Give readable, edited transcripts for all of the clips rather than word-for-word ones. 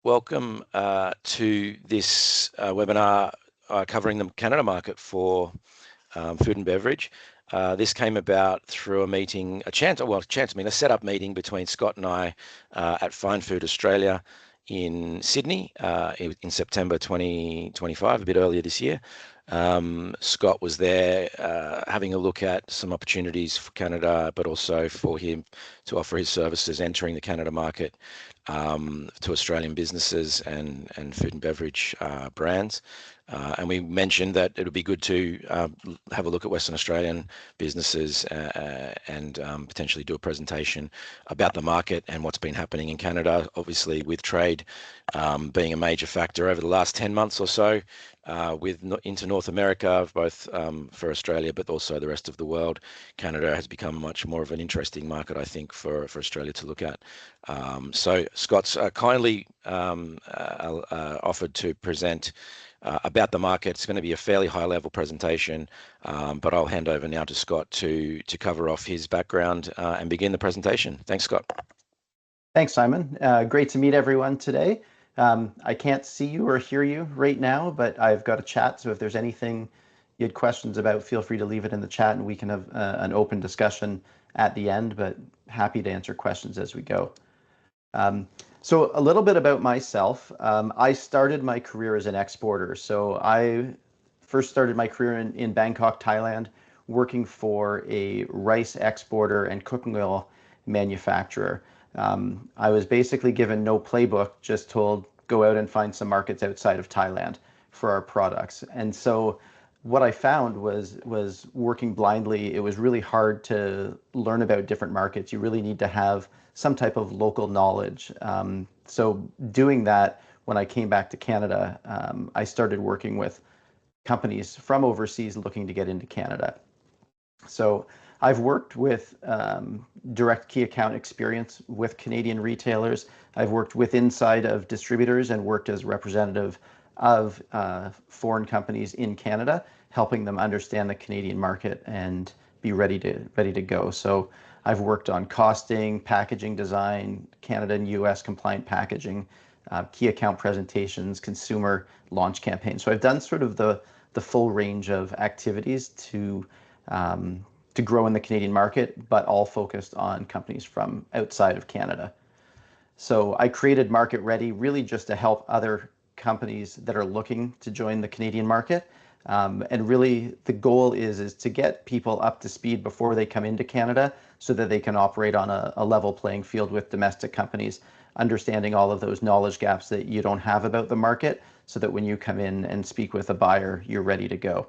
welcome to this webinar covering the Canada market for food and beverage. This came about through a setup meeting between Scott and I at Fine Food Australia in Sydney in September 2025, a bit earlier this year. Scott was there having a look at some opportunities for Canada, but also for him to offer his services entering the Canada market to Australian businesses and food and beverage brands. And we mentioned that it would be good to have a look at Western Australian businesses and potentially do a presentation about the market and what's been happening in Canada, obviously with trade being a major factor over the last 10 months or so into North America, both for Australia, but also the rest of the world. Canada has become much more of an interesting market, I think, for Australia to look at. So Scott's kindly offered to present about the market. It's going to be a fairly high-level presentation, but I'll hand over now to Scott to cover off his background and begin the presentation. Thanks, Scott. Thanks, Simon. Great to meet everyone today. I can't see you or hear you right now, but I've got a chat, so if there's anything you had questions about, feel free to leave it in the chat and we can have an open discussion at the end, but happy to answer questions as we go. So a little bit about myself. I started my career as an exporter. So I first started my career in Bangkok, Thailand, working for a rice exporter and cooking oil manufacturer. I was basically given no playbook, just told go out and find some markets outside of Thailand for our products. And so what I found was working blindly. It was really hard to learn about different markets. You really need to have some type of local knowledge. So doing that, when I came back to Canada, I started working with companies from overseas looking to get into Canada. So I've worked with direct key account experience with Canadian retailers. I've worked with inside of distributors and worked as representative of foreign companies in Canada, helping them understand the Canadian market and be ready to go. So I've worked on costing, packaging design, Canada and US compliant packaging, key account presentations, consumer launch campaigns. So I've done sort of the full range of activities to grow in the Canadian market, but all focused on companies from outside of Canada. So I created Market Ready really just to help other companies that are looking to join the Canadian market. And really the goal is to get people up to speed before they come into Canada so that they can operate on a level playing field with domestic companies, understanding all of those knowledge gaps that you don't have about the market so that when you come in and speak with a buyer, you're ready to go.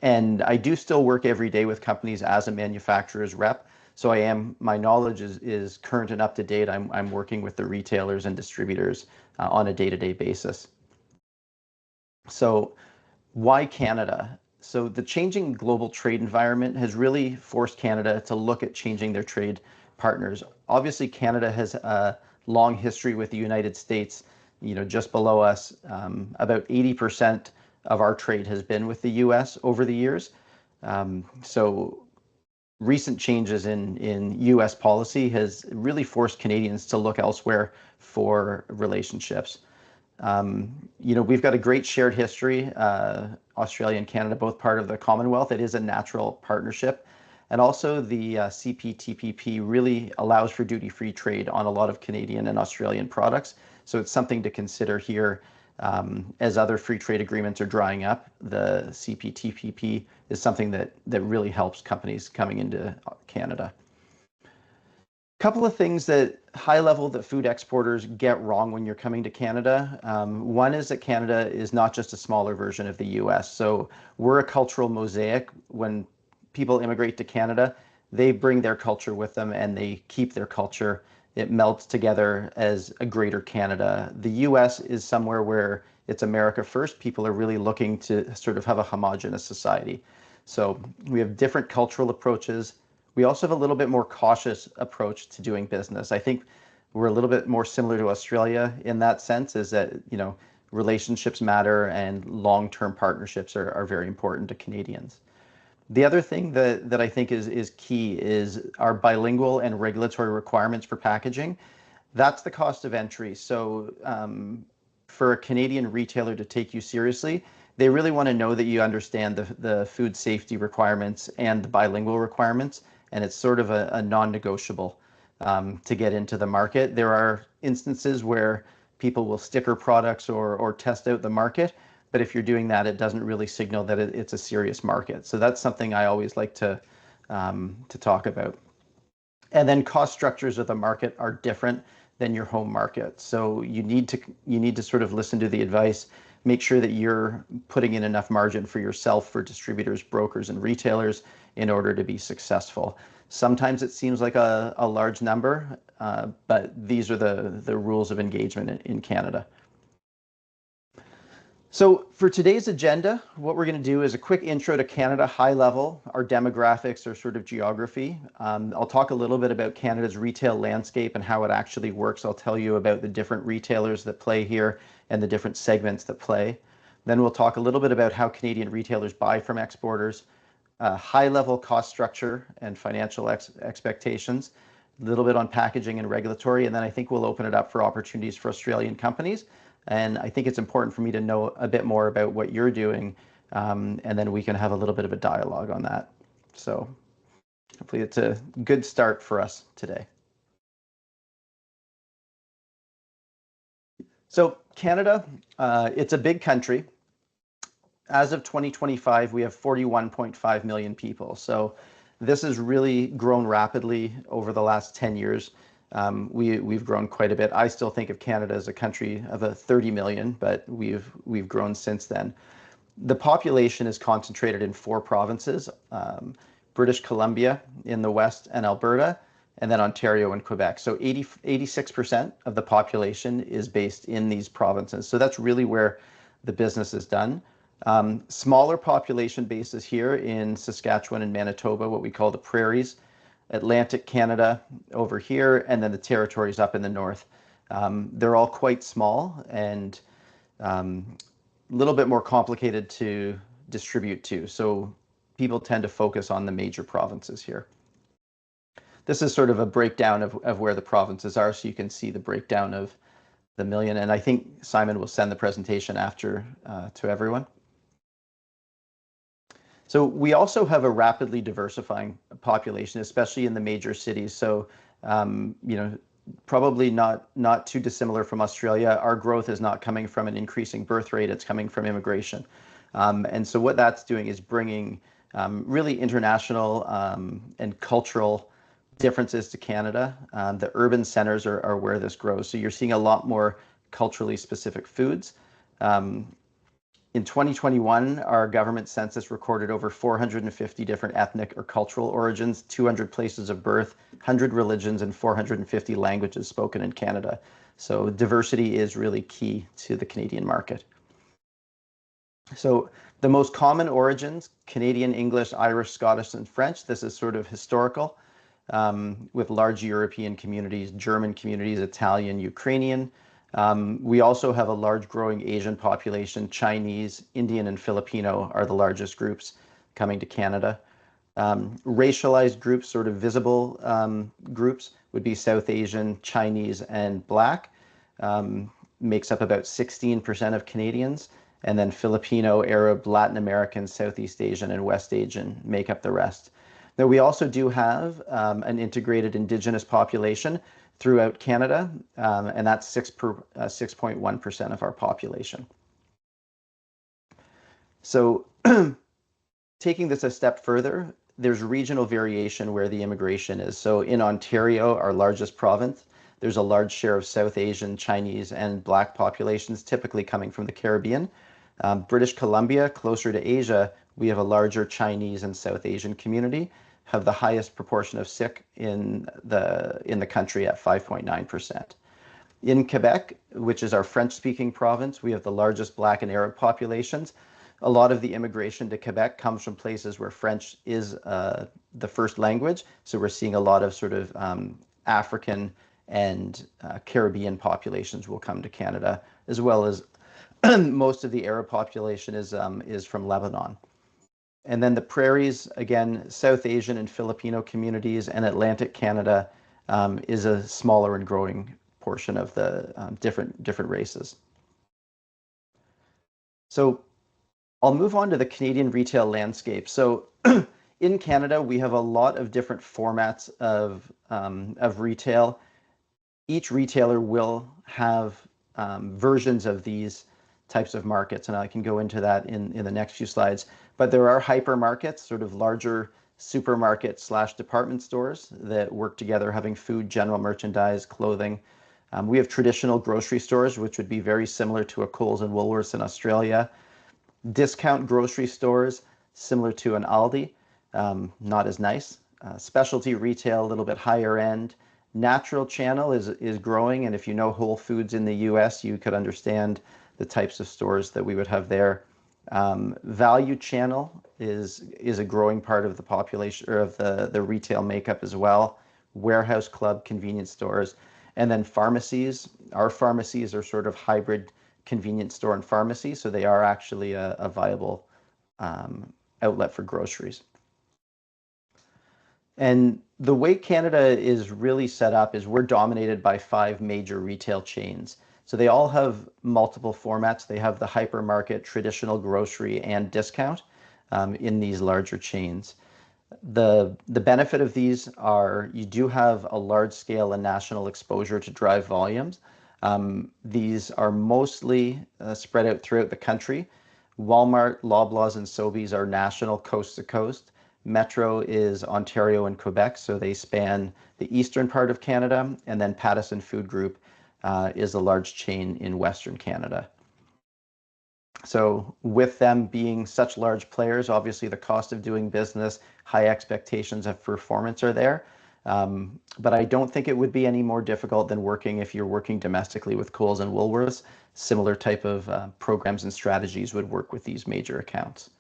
And I do still work every day with companies as a manufacturer's rep. So my knowledge is current and up to date. I'm working with the retailers and distributors on a day-to-day basis. So why Canada? So the changing global trade environment has really forced Canada to look at changing their trade partners. Obviously, Canada has a long history with the United States, just below us. About 80% of our trade has been with the US over the years. So recent changes in US policy has really forced Canadians to look elsewhere for relationships. We've got a great shared history, Australia and Canada, both part of the Commonwealth. It is a natural partnership. And also the CPTPP really allows for duty-free trade on a lot of Canadian and Australian products. So it's something to consider here. As other free trade agreements are drying up, the CPTPP is something that really helps companies coming into Canada. A couple of things that high level that food exporters get wrong when you're coming to Canada. One is that Canada is not just a smaller version of the US. So we're a cultural mosaic. When people immigrate to Canada, they bring their culture with them and they keep their culture. It melts together as a greater Canada. The US is somewhere where it's America first. People are really looking to sort of have a homogenous society. So we have different cultural approaches. We also have a little bit more cautious approach to doing business. I think we're a little bit more similar to Australia in that sense, is that, relationships matter and long-term partnerships are very important to Canadians. The other thing that I think is key is our bilingual and regulatory requirements for packaging. That's the cost of entry. So for a Canadian retailer to take you seriously, they really want to know that you understand the food safety requirements and the bilingual requirements, and it's sort of a non-negotiable to get into the market. There are instances where people will sticker products or test out the market, but if you're doing that, it doesn't really signal that it's a serious market. So that's something I always like to talk about. And then cost structures of the market are different than your home market. So you need to sort of listen to the advice, make sure that you're putting in enough margin for yourself, for distributors, brokers, and retailers in order to be successful. Sometimes it seems like a large number, but these are the rules of engagement in Canada. So for today's agenda, what we're going to do is a quick intro to Canada, high level, our demographics, our sort of geography. I'll talk a little bit about Canada's retail landscape and how it actually works. I'll tell you about the different retailers that play here and the different segments that play. Then we'll talk a little bit about how Canadian retailers buy from exporters, high level cost structure and financial expectations, a little bit on packaging and regulatory, and then I think we'll open it up for opportunities for Australian companies. And I think it's important for me to know a bit more about what you're doing, and then we can have a little bit of a dialogue on that. So hopefully it's a good start for us today. So Canada, it's a big country. As of 2025, we have 41.5 million people. So this has really grown rapidly over the last 10 years. We've grown quite a bit. I still think of Canada as a country of 30 million, but we've grown since then. The population is concentrated in 4 provinces, British Columbia in the west and Alberta, and then Ontario and Quebec. So 86% of the population is based in these provinces. So that's really where the business is done. Smaller population bases here in Saskatchewan and Manitoba, what we call the prairies, Atlantic Canada over here, and then the territories up in the north. They're all quite small and a little bit more complicated to distribute to. So people tend to focus on the major provinces here. This is sort of a breakdown of where the provinces are, so you can see the breakdown of the million. And I think Simon will send the presentation after to everyone. So we also have a rapidly diversifying population, especially in the major cities. So, probably not too dissimilar from Australia. Our growth is not coming from an increasing birth rate, it's coming from immigration. And so what that's doing is bringing really international and cultural differences to Canada. The urban centers are where this grows. So you're seeing a lot more culturally specific foods. In 2021, our government census recorded over 450 different ethnic or cultural origins, 200 places of birth, 100 religions, and 450 languages spoken in Canada. So diversity is really key to the Canadian market. So the most common origins, Canadian, English, Irish, Scottish, and French. This is sort of historical, with large European communities, German communities, Italian, Ukrainian. We also have a large growing Asian population. Chinese, Indian, and Filipino are the largest groups coming to Canada. Racialized groups, sort of visible groups, would be South Asian, Chinese, and Black. Makes up about 16% of Canadians. And then Filipino, Arab, Latin American, Southeast Asian, and West Asian make up the rest. Now, we also do have an integrated Indigenous population throughout Canada, and that's 6.1% of our population. So taking this a step further, there's regional variation where the immigration is. So in Ontario, our largest province, there's a large share of South Asian, Chinese, and Black populations, typically coming from the Caribbean. British Columbia, closer to Asia, we have a larger Chinese and South Asian community, have the highest proportion of Sikh in the country at 5.9%. In Quebec, which is our French-speaking province, we have the largest Black and Arab populations. A lot of the immigration to Quebec comes from places where French is the first language. So we're seeing a lot of sort of African and Caribbean populations will come to Canada, as well as most of the Arab population is from Lebanon. And then the prairies, again, South Asian and Filipino communities, and Atlantic Canada is a smaller and growing portion of the different races. So I'll move on to the Canadian retail landscape. So in Canada, we have a lot of different formats of retail. Each retailer will have versions of these types of markets, and I can go into that in the next few slides. But there are hypermarkets, sort of larger supermarket/department stores that work together, having food, general merchandise, clothing. We have traditional grocery stores, which would be very similar to a Coles and Woolworths in Australia. Discount grocery stores, similar to an Aldi, not as nice. Specialty retail, a little bit higher end. Natural channel is growing, and if you know Whole Foods in the US, you could understand the types of stores that we would have there. Value channel is a growing part of the population, or of the retail makeup as well. Warehouse club, convenience stores, and then pharmacies. Our pharmacies are sort of hybrid convenience store and pharmacy, so they are actually a viable outlet for groceries. And the way Canada is really set up is we're dominated by 5 major retail chains. So they all have multiple formats. They have the hypermarket, traditional grocery, and discount in these larger chains. The benefit of these are you do have a large scale and national exposure to drive volumes. These are mostly spread out throughout the country. Walmart, Loblaws, and Sobeys are national, coast to coast. Metro is Ontario and Quebec, so they span the eastern part of Canada. And then Pattison Food Group is a large chain in Western Canada. So with them being such large players, obviously the cost of doing business, high expectations of performance are there. But I don't think it would be any more difficult than if you're working domestically with Coles and Woolworths. Similar type of programs and strategies would work with these major accounts.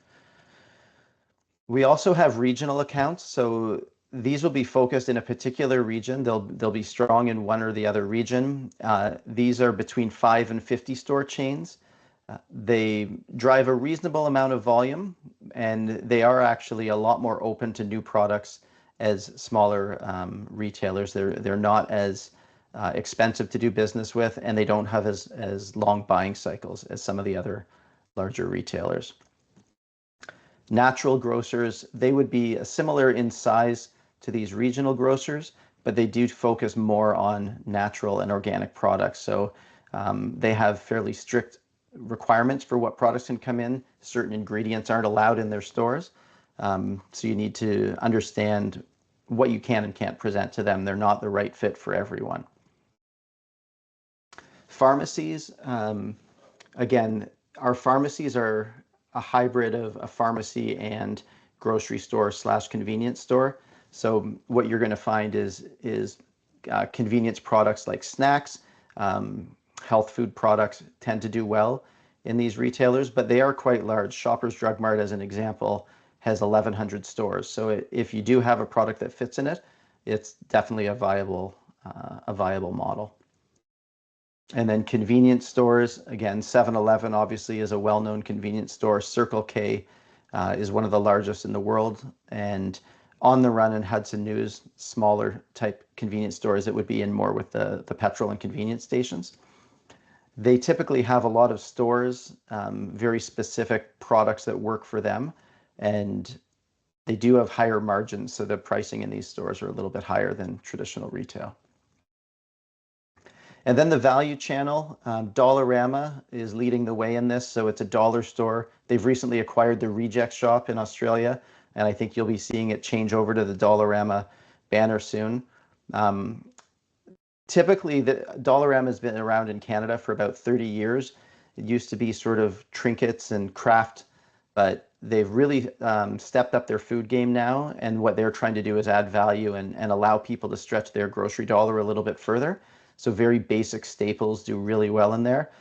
We also have regional accounts, so these will be focused in a particular region. They'll be strong in one or the other region. These are between 5 and 50 store chains. They drive a reasonable amount of volume, and they are actually a lot more open to new products as smaller retailers. They're not as expensive to do business with, and they don't have as long buying cycles as some of the other larger retailers. Natural grocers, they would be similar in size to these regional grocers, but they do focus more on natural and organic products. So they have fairly strict requirements for what products can come in. Certain ingredients aren't allowed in their stores. So you need to understand what you can and can't present to them. They're not the right fit for everyone. Pharmacies, again, our pharmacies are a hybrid of a pharmacy and grocery store / convenience store. So what you're going to find is convenience products like snacks, health food products tend to do well in these retailers, but they are quite large. Shoppers Drug Mart, as an example, has 1,100 stores. So if you do have a product that fits in it, it's definitely a viable model. And then convenience stores, again, 7-Eleven obviously is a well-known convenience store. Circle K is one of the largest in the world. And On the Run and Hudson News, smaller type convenience stores that would be in more with the petrol and convenience stations. They typically have a lot of stores, very specific products that work for them. And they do have higher margins, so the pricing in these stores are a little bit higher than traditional retail. And then the value channel, Dollarama is leading the way in this. So it's a dollar store. They've recently acquired the Reject Shop in Australia, and I think you'll be seeing it change over to the Dollarama banner soon. Typically, the Dollarama has been around in Canada for about 30 years. It used to be sort of trinkets and craft, but they've really stepped up their food game now. And what they're trying to do is add value and allow people to stretch their grocery dollar a little bit further. So very basic staples do really well in there.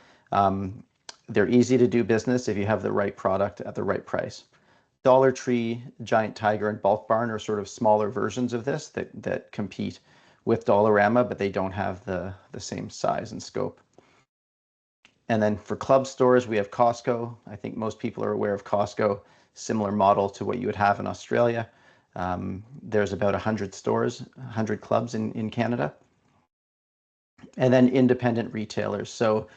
They're easy to do business if you have the right product at the right price. Dollar Tree, Giant Tiger, and Bulk Barn are sort of smaller versions of this that compete with Dollarama, but they don't have the same size and scope. And then for club stores, we have Costco. I think most people are aware of Costco, similar model to what you would have in Australia. There's about 100 stores, 100 clubs in Canada. and then independent retailers. So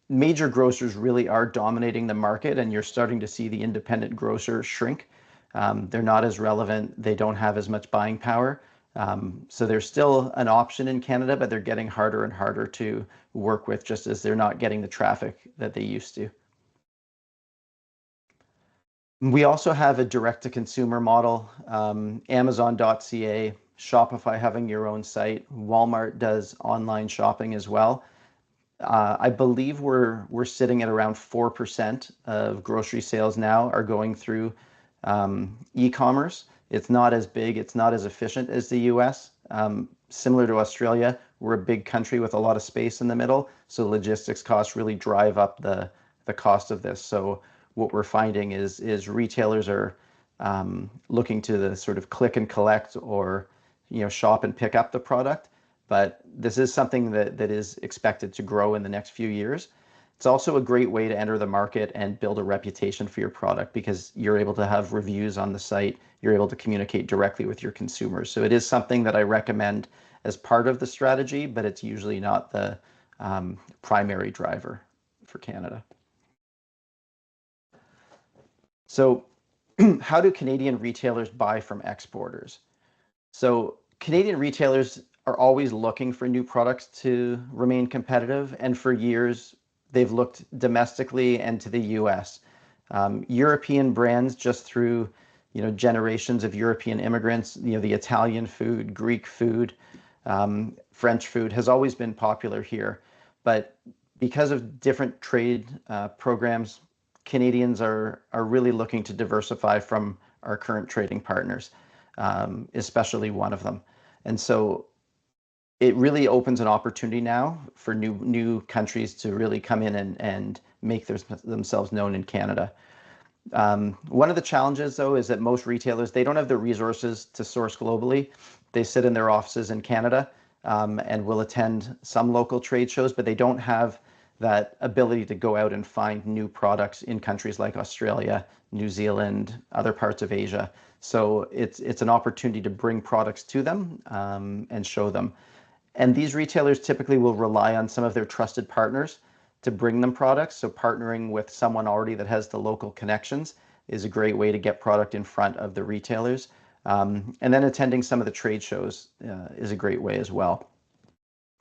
major grocers really are dominating the market, and you're starting to see the independent grocers shrink. They're not as relevant. They don't have as much buying power. So they're still an option in Canada, but they're getting harder and harder to work with, just as they're not getting the traffic that they used to. We also have a direct-to-consumer model, Amazon.ca, Shopify having your own site. Walmart does online shopping as well. I believe we're sitting at around 4% of grocery sales now are going through e-commerce. It's not as big, it's not as efficient as the US. Similar to Australia, we're a big country with a lot of space in the middle, so logistics costs really drive up the cost of this. So what we're finding is retailers are looking to the sort of click and collect, or shop and pick up the product. But this is something that is expected to grow in the next few years. It's also a great way to enter the market and build a reputation for your product, because you're able to have reviews on the site. You're able to communicate directly with your consumers. So it is something that I recommend as part of the strategy, but it's usually not the primary driver for Canada. So how do Canadian retailers buy from exporters? So Canadian retailers are always looking for new products to remain competitive, and for years they've looked domestically and to the US. European brands, just through generations of European immigrants, the Italian food, Greek food, French food has always been popular here. But because of different trade programs, Canadians are really looking to diversify from our current trading partners, especially one of them. And so it really opens an opportunity now for new countries to really come in and make themselves known in Canada. One of the challenges, though, is that most retailers, they don't have the resources to source globally. They sit in their offices in Canada and will attend some local trade shows, but they don't have that ability to go out and find new products in countries like Australia, New Zealand, other parts of Asia. So it's an opportunity to bring products to them and show them. And these retailers typically will rely on some of their trusted partners to bring them products. So partnering with someone already that has the local connections is a great way to get product in front of the retailers. And then attending some of the trade shows is a great way as well.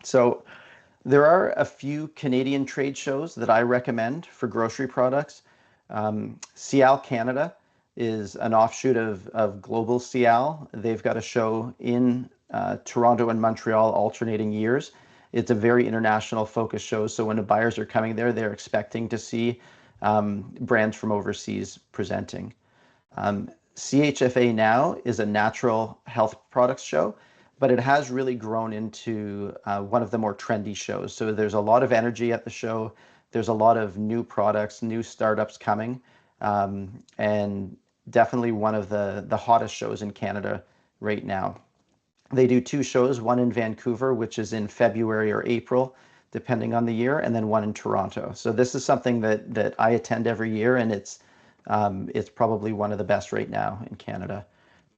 So there are a few Canadian trade shows that I recommend for grocery products. Cial Canada is an offshoot of Global Cial. They've got a show in Toronto and Montreal alternating years. It's a very international focused show, so when the buyers are coming there, they're expecting to see brands from overseas presenting. CHFA now is a natural health products show, but it has really grown into one of the more trendy shows. So there's a lot of energy at the show. There's a lot of new products, new startups coming, and definitely one of the hottest shows in Canada right now. They do two shows, one in Vancouver, which is in February or April, depending on the year, and then one in Toronto. So this is something that I attend every year, and it's probably one of the best right now in Canada.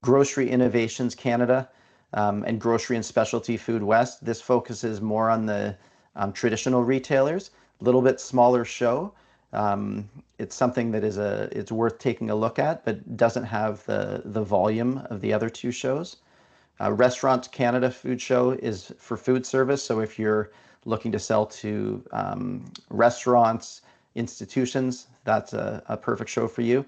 Grocery Innovations Canada and Grocery and Specialty Food West. This focuses more on the traditional retailers, a little bit smaller show. It's something that it's worth taking a look at, but doesn't have the volume of the other two shows. Restaurant Canada Food Show is for food service. So if you're looking to sell to restaurants, institutions, that's a perfect show for you.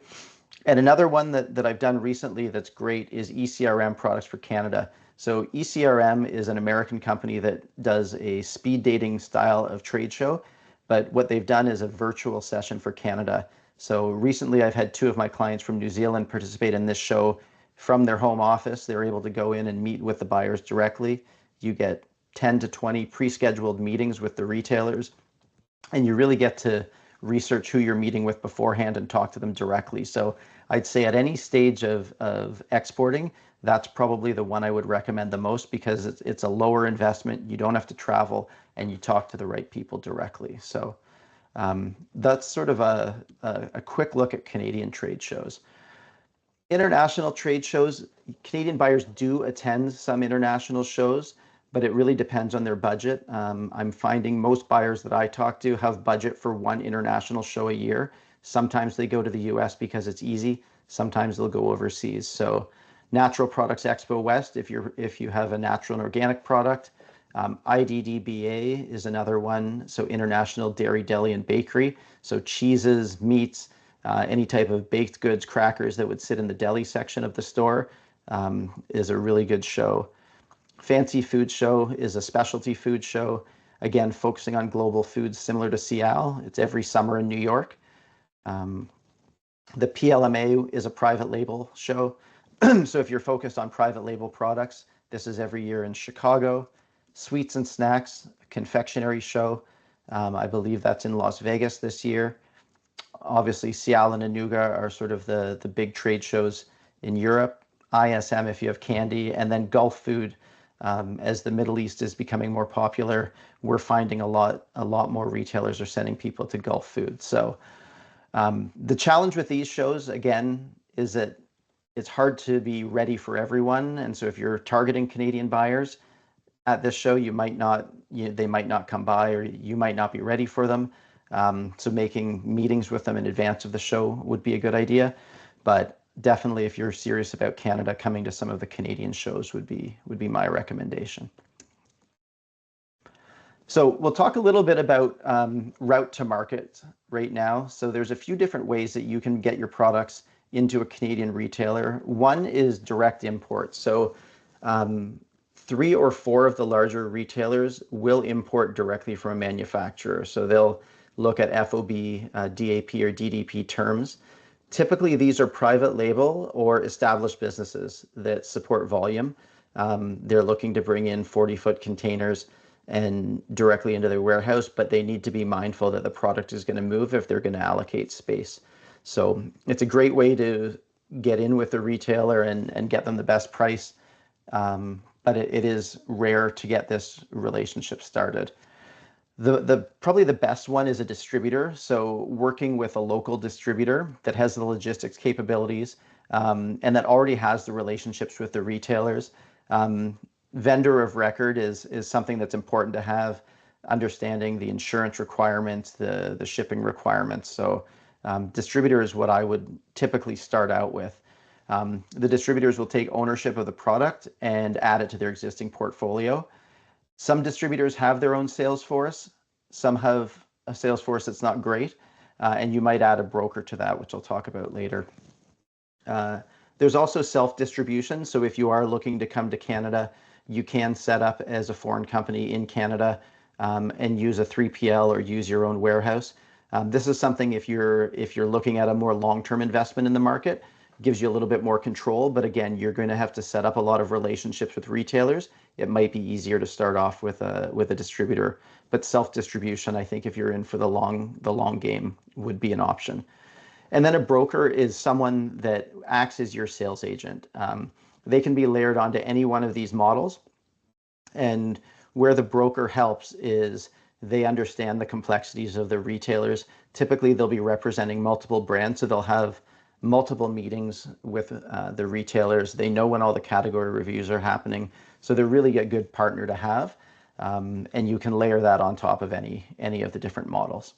And another one that I've done recently that's great is ECRM Products for Canada. So ECRM is an American company that does a speed dating style of trade show, but what they've done is a virtual session for Canada. So recently I've had two of my clients from New Zealand participate in this show from their home office. They're able to go in and meet with the buyers directly. You get 10 to 20 pre-scheduled meetings with the retailers, and you really get to research who you're meeting with beforehand and talk to them directly. So I'd say at any stage of exporting, that's probably the one I would recommend the most, because it's a lower investment. You don't have to travel, and you talk to the right people directly. So that's sort of a quick look at Canadian trade shows. International trade shows, Canadian buyers do attend some international shows, but it really depends on their budget. I'm finding most buyers that I talk to have budget for one international show a year. Sometimes they go to the US because it's easy. Sometimes they'll go overseas. So Natural Products Expo West, if you have a natural and organic product. IDDBA is another one. So International Dairy, Deli, and Bakery. So cheeses, meats, any type of baked goods, crackers that would sit in the deli section of the store is a really good show. Fancy Food Show is a specialty food show, again, focusing on global foods similar to Seattle. It's every summer in New York. The PLMA is a private label show. So if you're focused on private label products, this is every year in Chicago. Sweets and Snacks, a confectionery show. I believe that's in Las Vegas this year. Obviously, Seattle and Anuga are sort of the big trade shows in Europe. ISM if you have candy, and then Gulf Food. As the Middle East is becoming more popular, we're finding a lot more retailers are sending people to Gulf Food. So the challenge with these shows, again, is that it's hard to be ready for everyone. And so if you're targeting Canadian buyers at this show, they might not come by, or you might not be ready for them. So making meetings with them in advance of the show would be a good idea. But definitely, if you're serious about Canada, coming to some of the Canadian shows would be my recommendation. So we'll talk a little bit about route to market right now. So there's a few different ways that you can get your products into a Canadian retailer. One is direct import. So 3 or 4 of the larger retailers will import directly from a manufacturer. So they'll look at FOB, DAP, or DDP terms. Typically, these are private label or established businesses that support volume. They're looking to bring in 40-foot containers and directly into their warehouse, but they need to be mindful that the product is going to move if they're going to allocate space. So it's a great way to get in with the retailer and get them the best price. But it is rare to get this relationship started. Probably the best one is a distributor. So working with a local distributor that has the logistics capabilities and that already has the relationships with the retailers. Vendor of record is something that's important to have, understanding the insurance requirements, the shipping requirements. So distributor is what I would typically start out with. The distributors will take ownership of the product and add it to their existing portfolio. Some distributors have their own sales force. Some have a sales force that's not great, and you might add a broker to that, which I'll talk about later. There's also self-distribution. So if you are looking to come to Canada, you can set up as a foreign company in Canada and use a 3PL or use your own warehouse. This is something if you're looking at a more long-term investment in the market, gives you a little bit more control, but again, you're going to have to set up a lot of relationships with retailers. It might be easier to start off with a distributor, but self-distribution, I think if you're in for the long game, would be an option. And then a broker is someone that acts as your sales agent. They can be layered onto any one of these models, and where the broker helps is they understand the complexities of the retailers. Typically, they'll be representing multiple brands, so they'll have multiple meetings with the retailers. They know when all the category reviews are happening. So they're really a good partner to have. And you can layer that on top of any of the different models.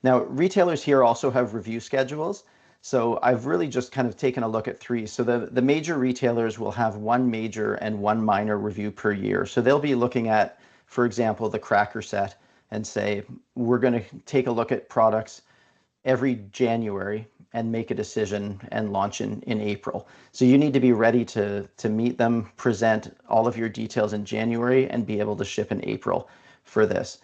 Now, retailers here also have review schedules. So I've really just kind of taken a look at 3. So the major retailers will have 1 major and 1 minor review per year. So they'll be looking at, for example, the cracker set and say, we're going to take a look at products every January and make a decision and launch in April. So you need to be ready to meet them, present all of your details in January, and be able to ship in April for this.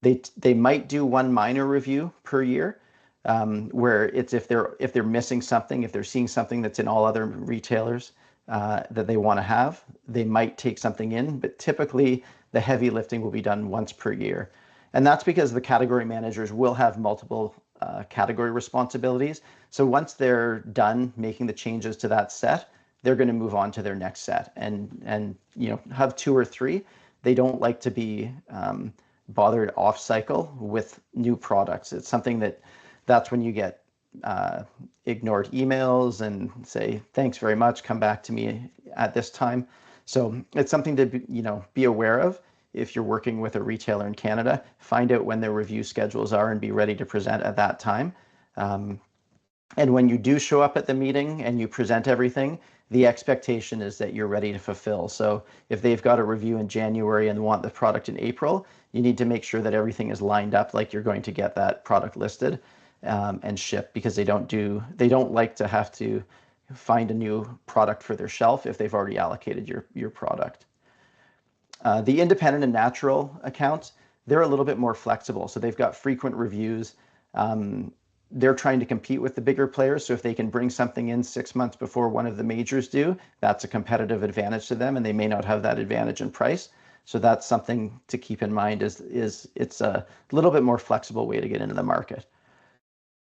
They might do 1 minor review per year, where it's if they're missing something, if they're seeing something that's in all other retailers that they want to have, they might take something in, but typically the heavy lifting will be done once per year. And that's because the category managers will have multiple category responsibilities. So once they're done making the changes to that set, they're going to move on to their next set and have 2 or 3. They don't like to be bothered off cycle with new products. It's something that's when you get ignored emails and say, thanks very much, come back to me at this time. So it's something to be aware of if you're working with a retailer in Canada. Find out when their review schedules are and be ready to present at that time. And when you do show up at the meeting and you present everything, the expectation is that you're ready to fulfill. So if they've got a review in January and want the product in April, you need to make sure that everything is lined up like you're going to get that product listed and shipped, because they don't like to have to find a new product for their shelf if they've already allocated your product. The independent and natural accounts, they're a little bit more flexible. So they've got frequent reviews. They're trying to compete with the bigger players. So if they can bring something in 6 months before one of the majors do, that's a competitive advantage to them, and they may not have that advantage in price. So that's something to keep in mind, is it's a little bit more flexible way to get into the market.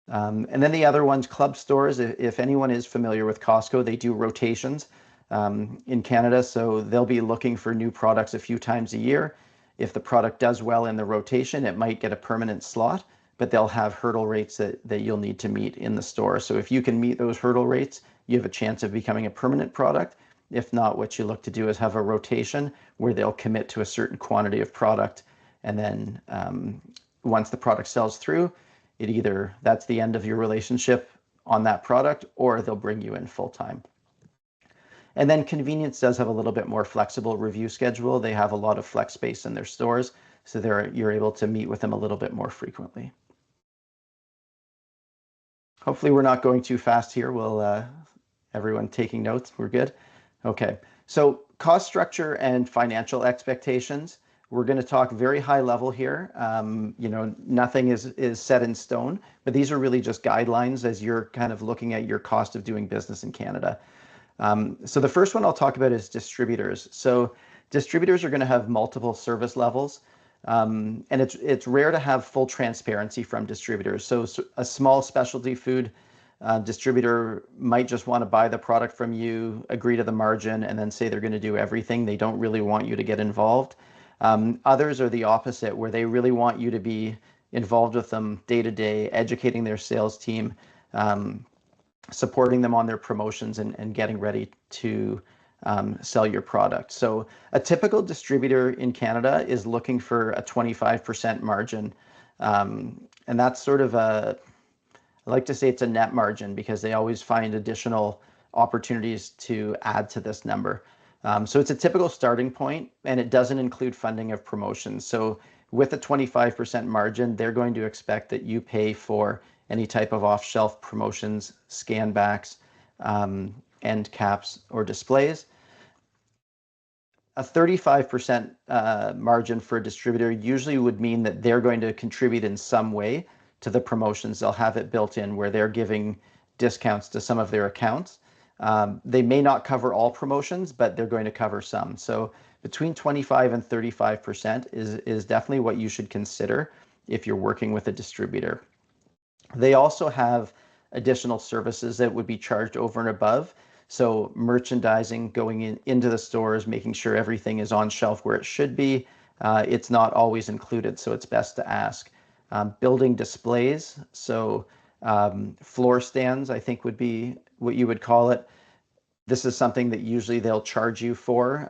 And then the other ones, club stores. If anyone is familiar with Costco, they do rotations in Canada. So they'll be looking for new products a few times a year. If the product does well in the rotation, it might get a permanent slot, but they'll have hurdle rates that you'll need to meet in the store. So if you can meet those hurdle rates, you have a chance of becoming a permanent product. If not, what you look to do is have a rotation where they'll commit to a certain quantity of product. And then once the product sells through, that's the end of your relationship on that product, or they'll bring you in full time. And then convenience does have a little bit more flexible review schedule. They have a lot of flex space in their stores, so you're able to meet with them a little bit more frequently. Hopefully we're not going too fast here. Everyone taking notes, we're good? Okay, so cost structure and financial expectations. We're going to talk very high level here. Nothing is set in stone, but these are really just guidelines as you're kind of looking at your cost of doing business in Canada. So the first one I'll talk about is distributors. So distributors are going to have multiple service levels, and it's rare to have full transparency from distributors. So a small specialty food distributor might just want to buy the product from you, agree to the margin, and then say they're going to do everything. They don't really want you to get involved. Others are the opposite, where they really want you to be involved with them day to day, educating their sales team, supporting them on their promotions, and getting ready to sell your product. So a typical distributor in Canada is looking for a 25% margin. And that's sort of I like to say it's a net margin, because they always find additional opportunities to add to this number. So it's a typical starting point, and it doesn't include funding of promotions. So with a 25% margin, they're going to expect that you pay for any type of off-shelf promotions, scan backs, end caps, or displays. A 35% margin for a distributor usually would mean that they're going to contribute in some way to the promotions. They'll have it built in where they're giving discounts to some of their accounts. They may not cover all promotions, but they're going to cover some. So between 25 and 35% is definitely what you should consider if you're working with a distributor. They also have additional services that would be charged over and above. So merchandising, going into the stores, making sure everything is on shelf where it should be. It's not always included, so it's best to ask. Building displays, so floor stands, I think would be what you would call it. This is something that usually they'll charge you for.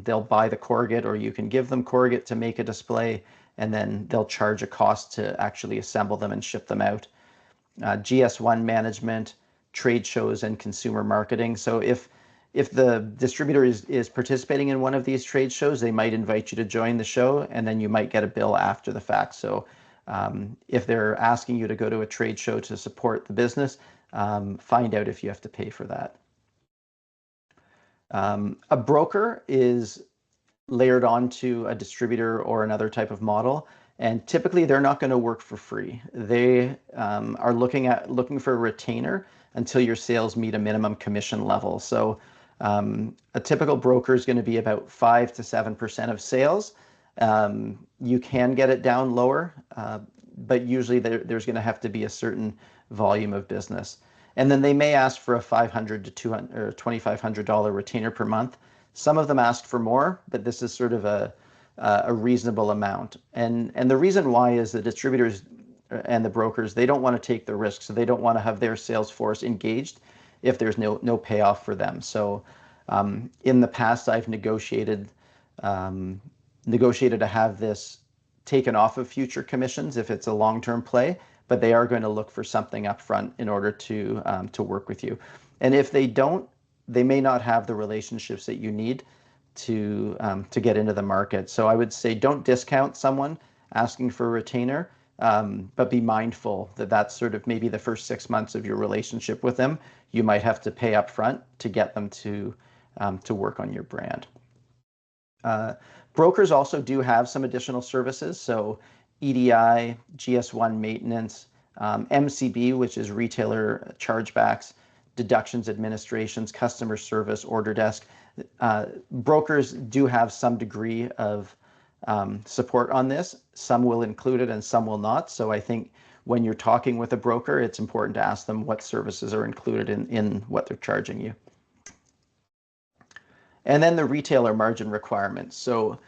They'll buy the corrugate, or you can give them corrugate to make a display, and then they'll charge a cost to actually assemble them and ship them out. GS1 management, trade shows, and consumer marketing. So if the distributor is participating in one of these trade shows, they might invite you to join the show, and then you might get a bill after the fact. So if they're asking you to go to a trade show to support the business, find out if you have to pay for that. A broker is layered onto a distributor or another type of model, and typically they're not going to work for free. They are looking for a retainer until your sales meet a minimum commission level. So a typical broker is going to be about 5 to 7% of sales. You can get it down lower, but usually there's going to have to be a certain volume of business. And then they may ask for a $500 to $200 or $2,500 retainer per month. Some of them ask for more, but this is sort of a reasonable amount. And the reason why is the distributors and the brokers, they don't want to take the risk, so they don't want to have their sales force engaged if there's no payoff for them. So In the past, I've negotiated to have this taken off of future commissions if it's a long-term play, but they are going to look for something up front in order to work with you. And if they don't, they may not have the relationships that you need to get into the market. So I would say don't discount someone asking for a retainer, but be mindful that that's sort of maybe the first 6 months of your relationship with them. You might have to pay up front to get them to work on your brand. Brokers also do have some additional services, so EDI, GS1 maintenance, MCB, which is retailer chargebacks, deductions administrations, customer service, order desk. Brokers do have some degree of support on this. Some will include it and some will not. So I think when you're talking with a broker, it's important to ask them what services are included in what they're charging you. And then the retailer margin requirements. So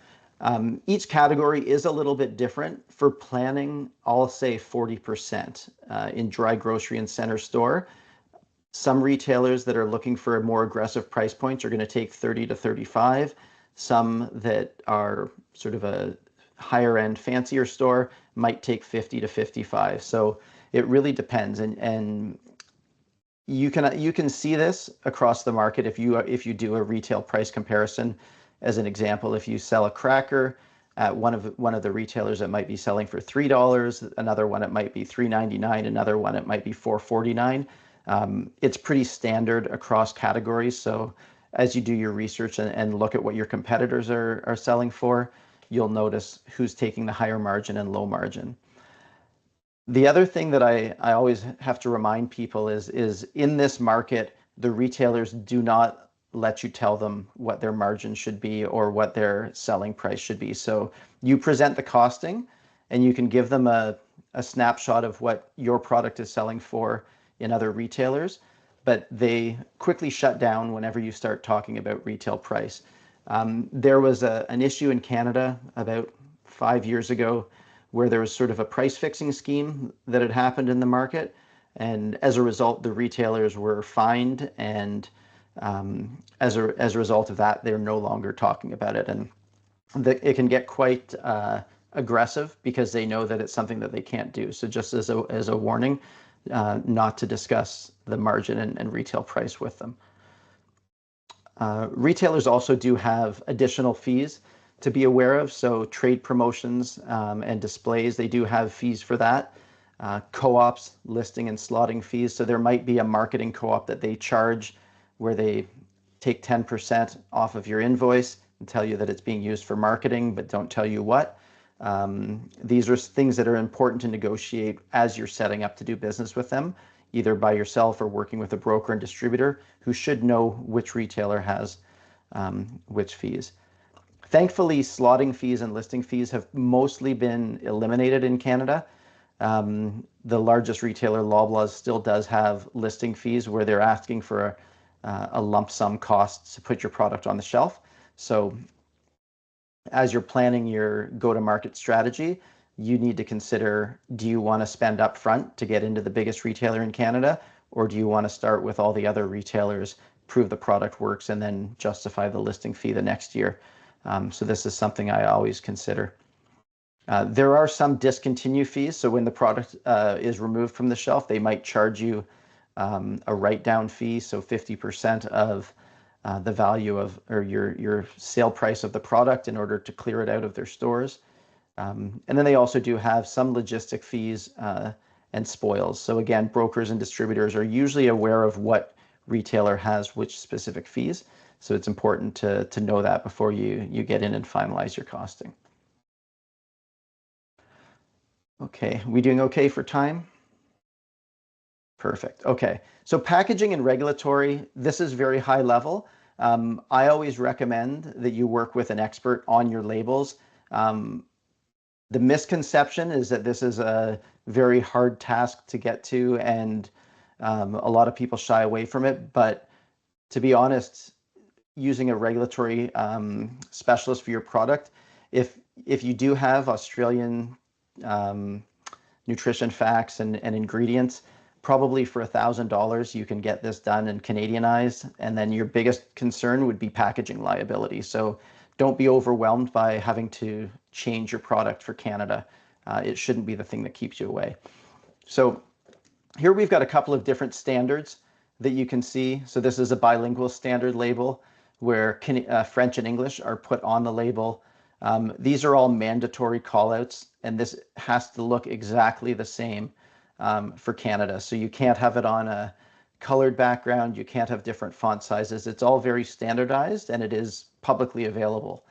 each category is a little bit different. For planning, I'll say 40% in dry grocery and center store. Some retailers that are looking for more aggressive price points are going to take 30 to 35. Some that are sort of a higher end, fancier store might take 50 to 55. So it really depends. And you can see this across the market if you do a retail price comparison. As an example, if you sell a cracker at one of the retailers, it might be selling for $3. Another one it might be $3.99. Another one it might be $4.49. It's pretty standard across categories. So as you do your research and look at what your competitors are selling for, you'll notice who's taking the higher margin and low margin. The other thing that I always have to remind people is in this market, the retailers do not let you tell them what their margin should be or what their selling price should be. So you present the costing and you can give them a snapshot of what your product is selling for in other retailers, but they quickly shut down whenever you start talking about retail price. There was an issue in Canada about 5 years ago where there was sort of a price fixing scheme that had happened in the market. And as a result, the retailers were fined. And as a result of that, they're no longer talking about it. And it can get quite aggressive because they know that it's something that they can't do. So just as a warning, not to discuss the margin and retail price with them. Retailers also do have additional fees to be aware of. So trade promotions and displays, they do have fees for that. Co-ops, listing and slotting fees. So there might be a marketing co-op that they charge where they take 10% off of your invoice and tell you that it's being used for marketing, but don't tell you what. These are things that are important to negotiate as you're setting up to do business with them, either by yourself or working with a broker and distributor who should know which retailer has which fees. Thankfully, slotting fees and listing fees have mostly been eliminated in Canada. The largest retailer, Loblaws, still does have listing fees where they're asking for a lump sum cost to put your product on the shelf. So as you're planning your go-to-market strategy, you need to consider, do you want to spend up front to get into the biggest retailer in Canada, or do you want to start with all the other retailers, prove the product works, and then justify the listing fee the next year? So this is something I always consider. There are some discontinue fees. So when the product is removed from the shelf, they might charge you a write-down fee, so 50% of the value of or your sale price of the product in order to clear it out of their stores. And then they also do have some logistic fees and spoils. So again, brokers and distributors are usually aware of what retailer has which specific fees. So it's important to know that before you get in and finalize your costing. Okay, we doing okay for time? Perfect. Okay, so packaging and regulatory, this is very high level. I always recommend that you work with an expert on your labels. The misconception is that this is a very hard task to get to, and a lot of people shy away from it. But to be honest, using a regulatory specialist for your product, if you do have Australian nutrition facts and ingredients, Probably for $1,000, you can get this done and Canadianized. And then your biggest concern would be packaging liability. So don't be overwhelmed by having to change your product for Canada. It shouldn't be the thing that keeps you away. So here we've got a couple of different standards that you can see. So this is a bilingual standard label where French and English are put on the label. These are all mandatory callouts, and this has to look exactly the same for Canada. So you can't have it on a colored background. You can't have different font sizes. It's all very standardized, and it is publicly available.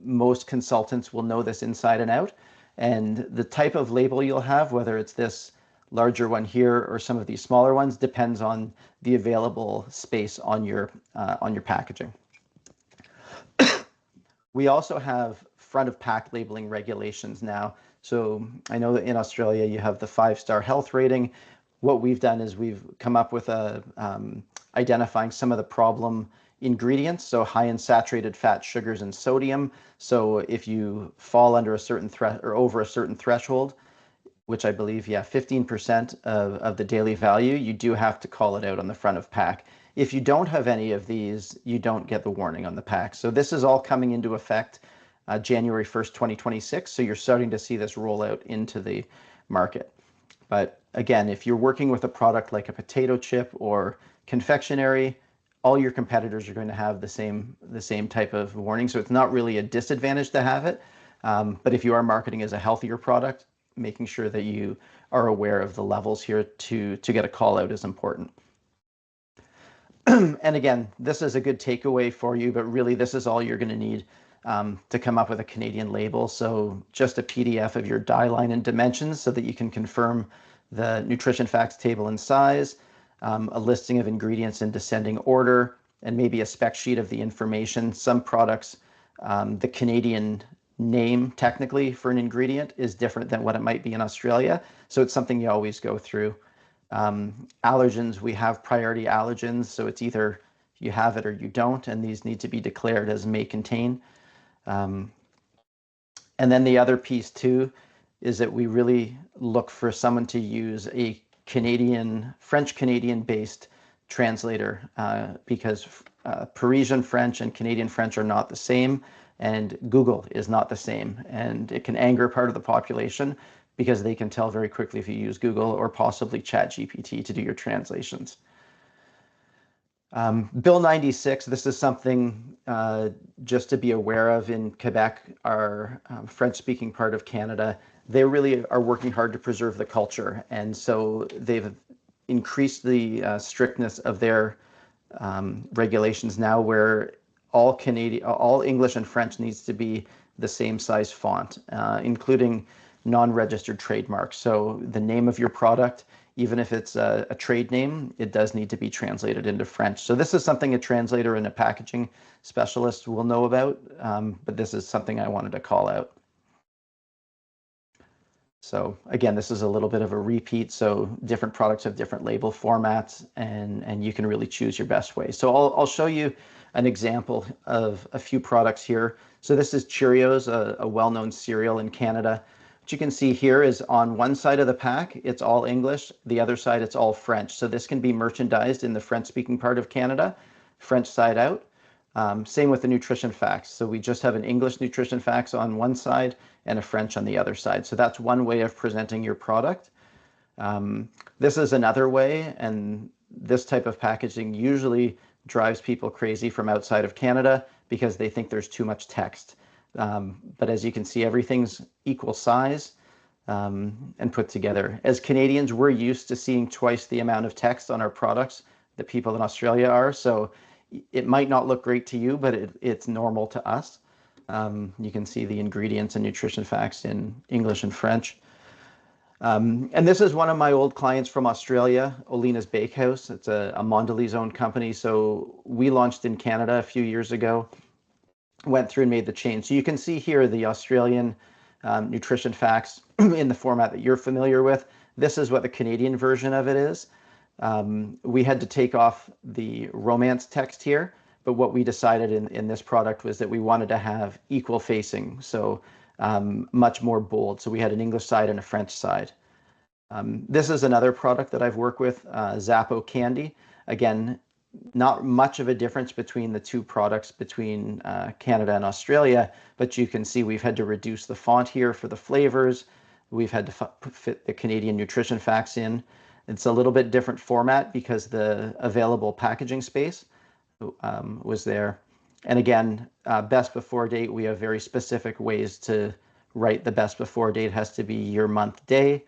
Most consultants will know this inside and out. And the type of label you'll have, whether it's this larger one here or some of these smaller ones, depends on the available space on your packaging. We also have front of pack labeling regulations now. So I know that in Australia you have the 5-star health rating. What we've done is we've come up with identifying some of the problem ingredients, so high in saturated fat, sugars, and sodium. So if you fall under a certain or over a certain threshold, which I believe, 15% of the daily value, you do have to call it out on the front of pack. If you don't have any of these, you don't get the warning on the pack. So this is all coming into effect January 1st, 2026. So you're starting to see this roll out into the market. But again, if you're working with a product like a potato chip or confectionery, all your competitors are going to have the same type of warning. So it's not really a disadvantage to have it. But if you are marketing as a healthier product, making sure that you are aware of the levels here to get a call out is important. And again, this is a good takeaway for you, but really this is all you're going to need to come up with a Canadian label. So just a PDF of your die line and dimensions so that you can confirm the nutrition facts table and size, a listing of ingredients in descending order, and maybe a spec sheet of the information. Some products, the Canadian name technically for an ingredient is different than what it might be in Australia. So it's something you always go through. Allergens, we have priority allergens, so it's either you have it or you don't, and these need to be declared as may contain. And then the other piece too is that we really look for someone to use a French-Canadian based translator because Parisian French and Canadian French are not the same, and Google is not the same, and it can anger part of the population because they can tell very quickly if you use Google or possibly ChatGPT to do your translations. Bill 96, this is something just to be aware of in Quebec, our French-speaking part of Canada. They really are working hard to preserve the culture, and so they've increased the strictness of their regulations now, where all English and French needs to be the same size font, including non-registered trademarks. So the name of your product, even if it's a trade name, it does need to be translated into French. So this is something a translator and a packaging specialist will know about, but this is something I wanted to call out. So again, this is a little bit of a repeat. So different products have different label formats, and you can really choose your best way. So I'll show you an example of a few products here. So this is Cheerios, a well-known cereal in Canada. What you can see here is on one side of the pack, it's all English. The other side, it's all French. So this can be merchandised in the French-speaking part of Canada, French side out. Same with the nutrition facts. So we just have an English nutrition facts on one side and a French on the other side. So that's one way of presenting your product. This is another way, and this type of packaging usually drives people crazy from outside of Canada because they think there's too much text. But as you can see, everything's equal size and put together. As Canadians, we're used to seeing twice the amount of text on our products that people in Australia are. So it might not look great to you, but it's normal to us. You can see the ingredients and nutrition facts in English and French. And this is one of my old clients from Australia, Olina's Bakehouse. It's a Mondelez-owned company. So we launched in Canada a few years ago, went through and made the change. So you can see here the Australian nutrition facts in the format that you're familiar with. This is what the Canadian version of it is. We had to take off the romance text here, but what we decided in this product was that we wanted to have equal facing, so much more bold. So we had an English side and a French side. This is another product that I've worked with, Zappo Candy. Again, not much of a difference between the two products between Canada and Australia, but you can see we've had to reduce the font here for the flavors. We've had to fit the Canadian nutrition facts in. It's a little bit different format because the available packaging space was there. And again, best before date, we have very specific ways to write the best before date. It has to be year, month, day.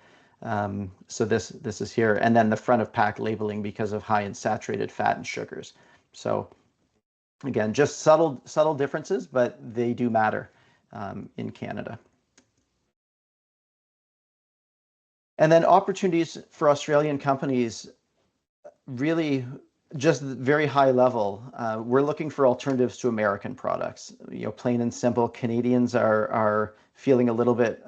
So this is here. And then the front of pack labeling because of high in saturated fat and sugars. So again, just subtle differences, but they do matter in Canada. And then opportunities for Australian companies, really just very high level. We're looking for alternatives to American products. Plain and simple, Canadians are feeling a little bit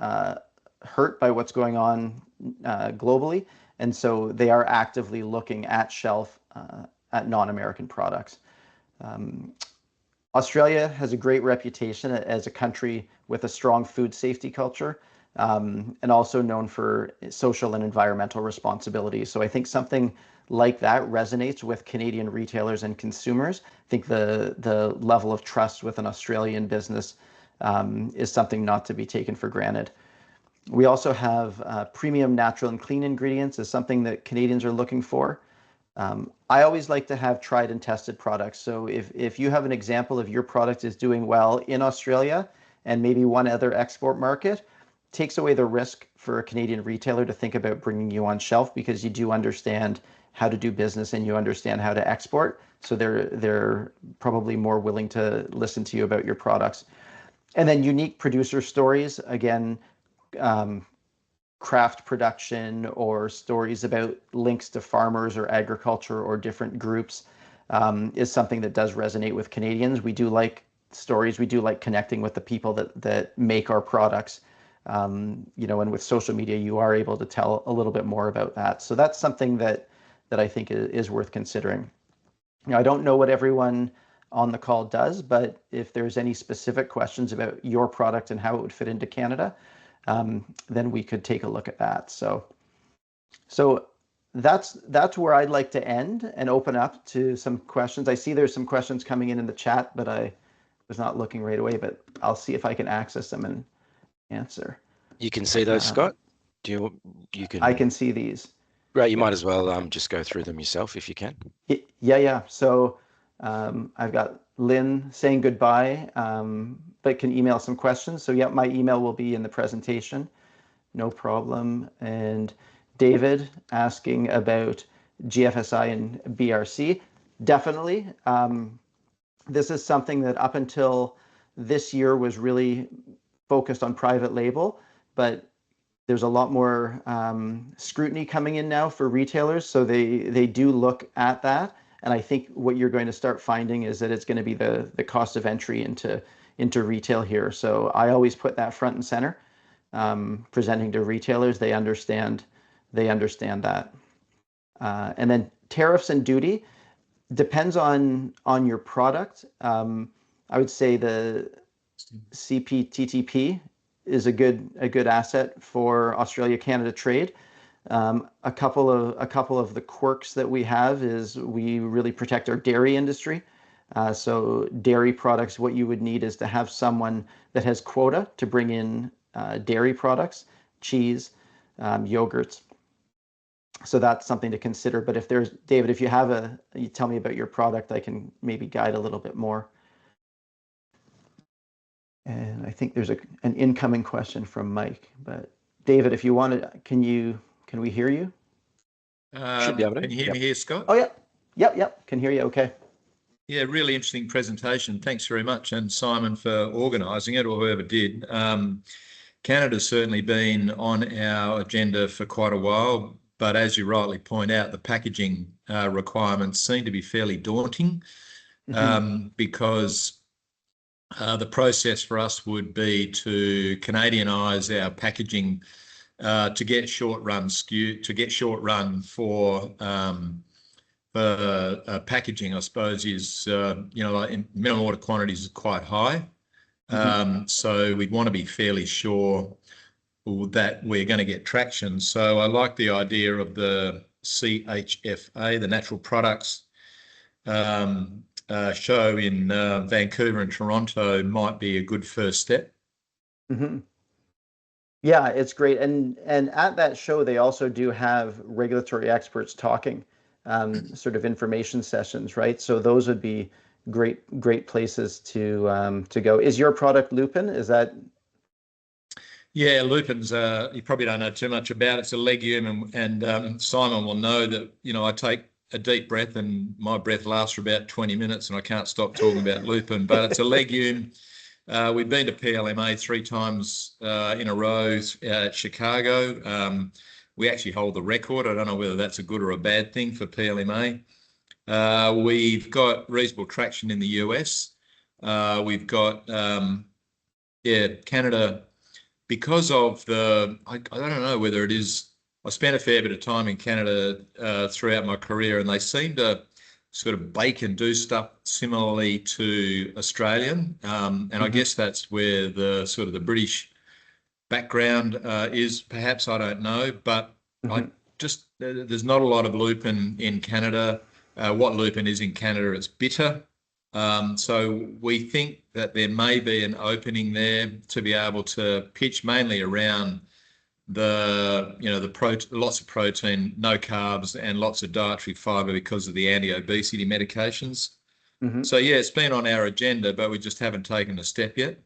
hurt by what's going on globally, and so they are actively looking at shelf at non-American products. Australia has a great reputation as a country with a strong food safety culture, and also known for social and environmental responsibility. So I think something like that resonates with Canadian retailers and consumers. I think the level of trust with an Australian business is something not to be taken for granted. We also have premium natural and clean ingredients is something that Canadians are looking for. I always like to have tried and tested products. So if you have an example of your product is doing well in Australia and maybe one other export market, takes away the risk for a Canadian retailer to think about bringing you on shelf because you do understand how to do business and you understand how to export. So they're probably more willing to listen to you about your products. And then unique producer stories, again, craft production or stories about links to farmers or agriculture or different groups is something that does resonate with Canadians. We do like stories. We do like connecting with the people that make our products. And with social media, you are able to tell a little bit more about that. So that's something that I think is worth considering. I don't know what everyone on the call does, but if there's any specific questions about your product and how it would fit into Canada, then we could take a look at that. So that's where I'd like to end and open up to some questions. I see there's some questions coming in the chat, but I was not looking right away, but I'll see if I can access them and answer. You can see those, Scott? You can. I can see these. Right, you might as well just go through them yourself if you can. Yeah. So I've got Lynn saying goodbye, but can email some questions. So yeah, my email will be in the presentation, no problem. And David asking about GFSI and BRC. Definitely. This is something that up until this year was really focused on private label, but there's a lot more scrutiny coming in now for retailers. So they do look at that. And I think what you're going to start finding is that it's going to be the cost of entry into retail here. So I always put that front and center, presenting to retailers. They understand that. And then tariffs and duty depends on your product. I would say the CPTTP is a good asset for Australia-Canada trade. A couple of the quirks that we have is we really protect our dairy industry. So dairy products, what you would need is to have someone that has quota to bring in dairy products, cheese, yogurts. So that's something to consider. But David, if you tell me about your product, I can maybe guide a little bit more. And I think there's an incoming question from Mike. But David, if you want to, can we hear you? Should be able to. Can you hear me here, Scott? Oh, yeah. Yep. Can hear you. Okay. Yeah, really interesting presentation. Thanks very much. And Simon for organising it, or whoever did. Canada's certainly been on our agenda for quite a while, but as you rightly point out, the packaging requirements seem to be fairly daunting, because the process for us would be to Canadianise our packaging to get short run for packaging, I suppose, is in minimum order quantities is quite high. So we'd want to be fairly sure that we're going to get traction. So I like the idea of the CHFA, the Natural Products show in Vancouver and Toronto might be a good first step. Mm-hmm. Yeah, it's great. And at that show, they also do have regulatory experts talking, sort of information sessions, right? So those would be great places to go. Is your product lupin? Is that? Yeah, lupin's, you probably don't know too much about it. It's a legume, and Simon will know that, I take a deep breath and my breath lasts for about 20 minutes and I can't stop talking about lupin, but it's a legume. We've been to PLMA 3 times in a row at Chicago. We actually hold the record. I don't know whether that's a good or a bad thing for PLMA. We've got reasonable traction in the US. We've got, Canada, because of I don't know whether it is, I spent a fair bit of time in Canada throughout my career, and they seem to sort of bake and do stuff similarly to Australian. And I guess that's where the sort of the British background is, perhaps, I don't know, but there's not a lot of lupin in Canada. What lupin is in Canada, it's bitter. So we think that there may be an opening there to be able to pitch mainly around lots of protein, no carbs, and lots of dietary fiber because of the anti-obesity medications. So yeah, it's been on our agenda, but we just haven't taken a step yet.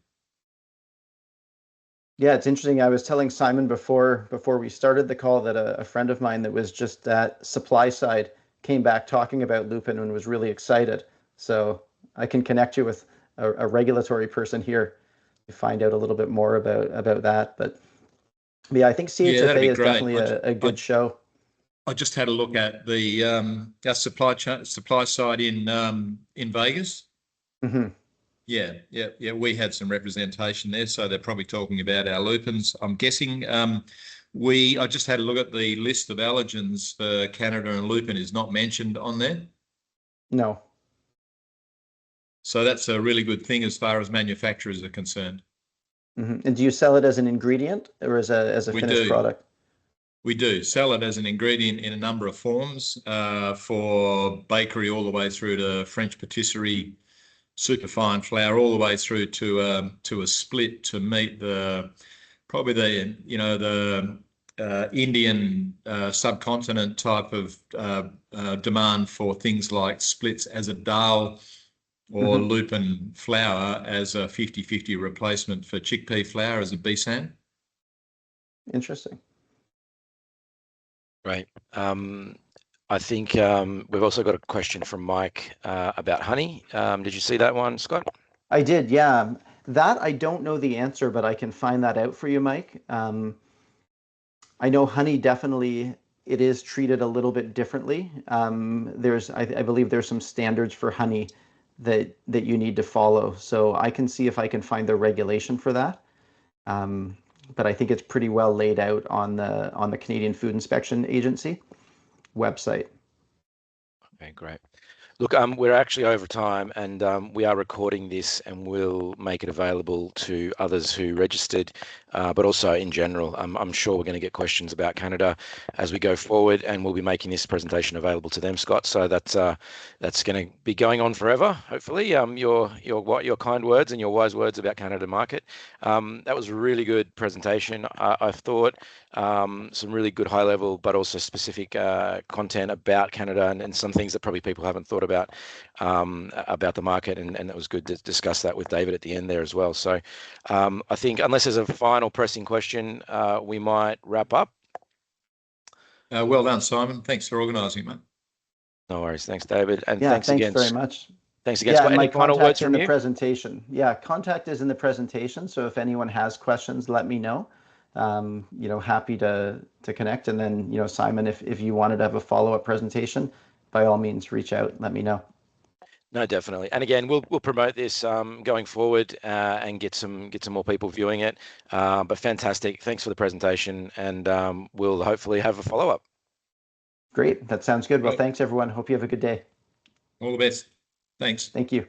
Yeah, it's interesting. I was telling Simon before we started the call that a friend of mine that was just at supply side came back talking about lupin and was really excited. So I can connect you with a regulatory person here to find out a little bit more about that. But yeah, I think CHFA is definitely a good show. I just had a look at the our supply side in Vegas. Yeah. We had some representation there, so they're probably talking about our lupins, I'm guessing. I just had a look at the list of allergens for Canada, and lupin is not mentioned on there. No. So that's a really good thing as far as manufacturers are concerned. And do you sell it as an ingredient or as a finished product? We do sell it as an ingredient in a number of forms, for bakery all the way through to French patisserie, superfine flour, all the way through to a split to meet the Indian subcontinent type of demand for things like splits as a dal, or lupin flour as a 50-50 replacement for chickpea flour as a besan. Interesting. Right. I think we've also got a question from Mike about honey. Did you see that one, Scott? I did, yeah. That I don't know the answer, but I can find that out for you, Mike. I know honey definitely, it is treated a little bit differently. I believe there's some standards for honey that you need to follow. So I can see if I can find the regulation for that. But I think it's pretty well laid out on the Canadian Food Inspection Agency website. Okay, great. Look, we're actually over time, and we are recording this, and we'll make it available to others who registered, but also in general. I'm sure we're going to get questions about Canada as we go forward, and we'll be making this presentation available to them, Scott. So that's going to be going on forever, hopefully. Your kind words and your wise words about Canada market. That was a really good presentation. I've thought some really good high level, but also specific content about Canada and some things that probably people haven't thought about the market, and it was good to discuss that with David at the end there as well. So I think unless there's a final pressing question, we might wrap up. Well done, Simon. Thanks for organising, mate. No worries. Thanks, David. And thanks again. Very much. Thanks again, Scott. Any final words from you? The presentation. Yeah, contact is in the presentation. So if anyone has questions, let me know. Happy to connect. And then, Simon, if you wanted to have a follow-up presentation, by all means, reach out, let me know. No, definitely. And again, we'll promote this going forward and get some more people viewing it. But fantastic. Thanks for the presentation, and we'll hopefully have a follow-up. Great. That sounds good. Well, thanks, everyone. Hope you have a good day. All the best. Thanks. Thank you.